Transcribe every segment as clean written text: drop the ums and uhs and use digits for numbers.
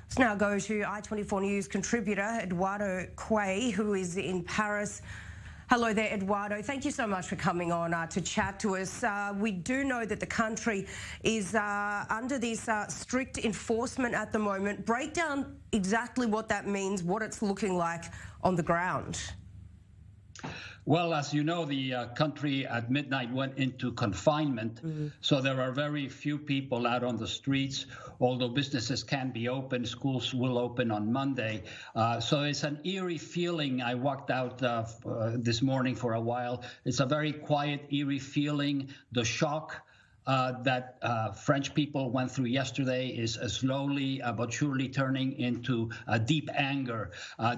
Let's now go to I24 News contributor Eduardo Quay, who is in Paris. Hello there, Eduardo. Thank you so much for coming on to chat to us. We do know that the country is under this strict enforcement at the moment. Break down exactly what that means, what it's looking like on the ground. Well, as you know, the country at midnight went into confinement, so there are very few people out on the streets, although businesses can be open, schools will open on Monday. So it's an eerie feeling. I walked out this morning for a while. It's a very quiet, eerie feeling. The shock that French people went through yesterday is slowly but surely turning into a deep anger.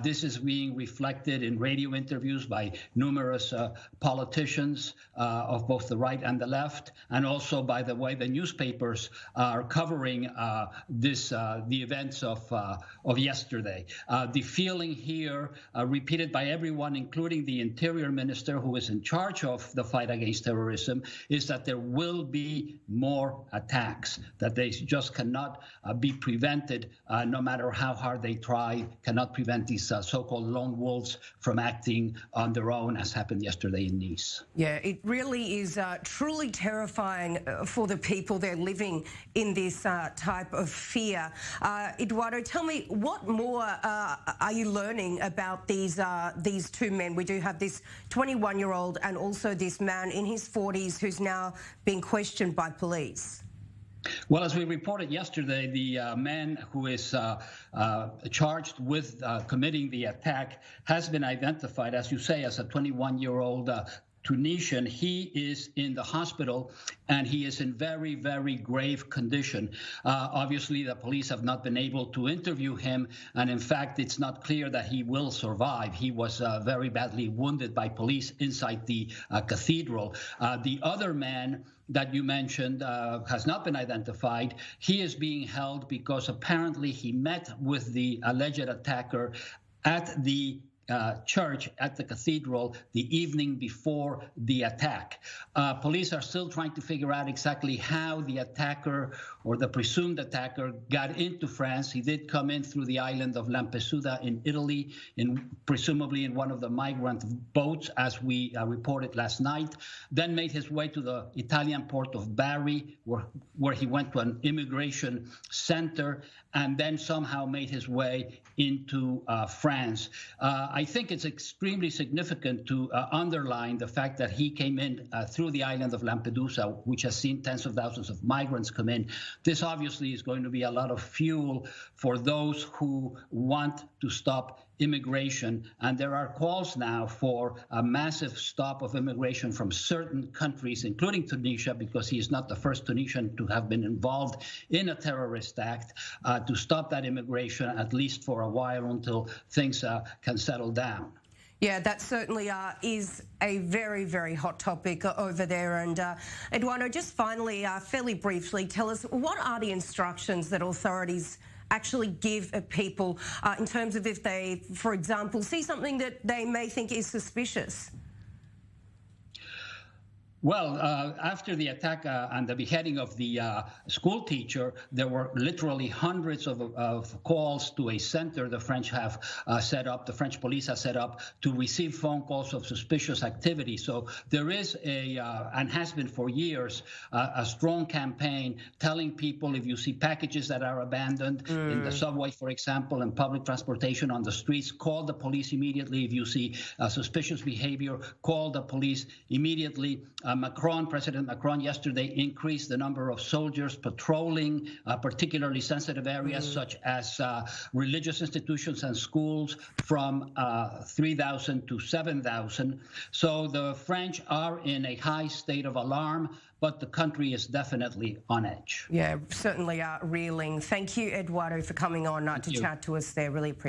This is being reflected in radio interviews by numerous politicians of both the right and the left, and also by the way the newspapers are covering the events of yesterday. The feeling here, repeated by everyone, including the Interior Minister, who is in charge of the fight against terrorism, is that there will be more attacks, that they just cannot be prevented, no matter how hard they try, cannot prevent these so-called lone wolves from acting on their own, as happened yesterday in Nice. Yeah, it really is truly terrifying for the people there living in this type of fear. Eduardo, tell me, what more are you learning about these two men? We do have this 21-year-old and also this man in his 40s who's now being questioned by police. Well, as we reported yesterday, the man who is charged with committing the attack has been identified, as you say, as a 21-year-old Tunisian. He is in the hospital and he is in very, very grave condition. Obviously, the police have not been able to interview him, and in fact, it's not clear that he will survive. He was very badly wounded by police inside the cathedral. The other man that you mentioned has not been identified. He is being held because apparently he met with the alleged attacker at the church, at the cathedral, the evening before the attack. Police are still trying to figure out exactly how the attacker or the presumed attacker got into France. He did come in through the island of Lampedusa in Italy, presumably in one of the migrant boats, as we reported last night, then made his way to the Italian port of Bari, where he went to an immigration center, and then somehow made his way into France. I think it's extremely significant to underline the fact that he came in through the island of Lampedusa, which has seen tens of thousands of migrants come in. This obviously is going to be a lot of fuel for those who want to stop immigration, and there are calls now for a massive stop of immigration from certain countries, including Tunisia, because he is not the first Tunisian to have been involved in a terrorist act, to stop that immigration, at least for a while, until things can settle down. Yeah, that certainly is a very, very hot topic over there. And Eduardo, just finally, fairly briefly, tell us, what are the instructions that authorities actually give people in terms of if they, for example, see something that they may think is suspicious? Well, after the attack and the beheading of the school teacher, there were literally hundreds of calls to a center the French have set up, the French police have set up, to receive phone calls of suspicious activity. So there is and has been for years, a strong campaign telling people, if you see packages that are abandoned in the subway, for example, and public transportation on the streets, call the police immediately. If you see suspicious behavior, call the police immediately. President Macron yesterday increased the number of soldiers patrolling particularly sensitive areas such as religious institutions and schools from 3,000 to 7,000. So the French are in a high state of alarm, but the country is definitely on edge. Yeah, certainly reeling. Thank you, Eduardo, for coming on to chat to us there. Really appreciate it.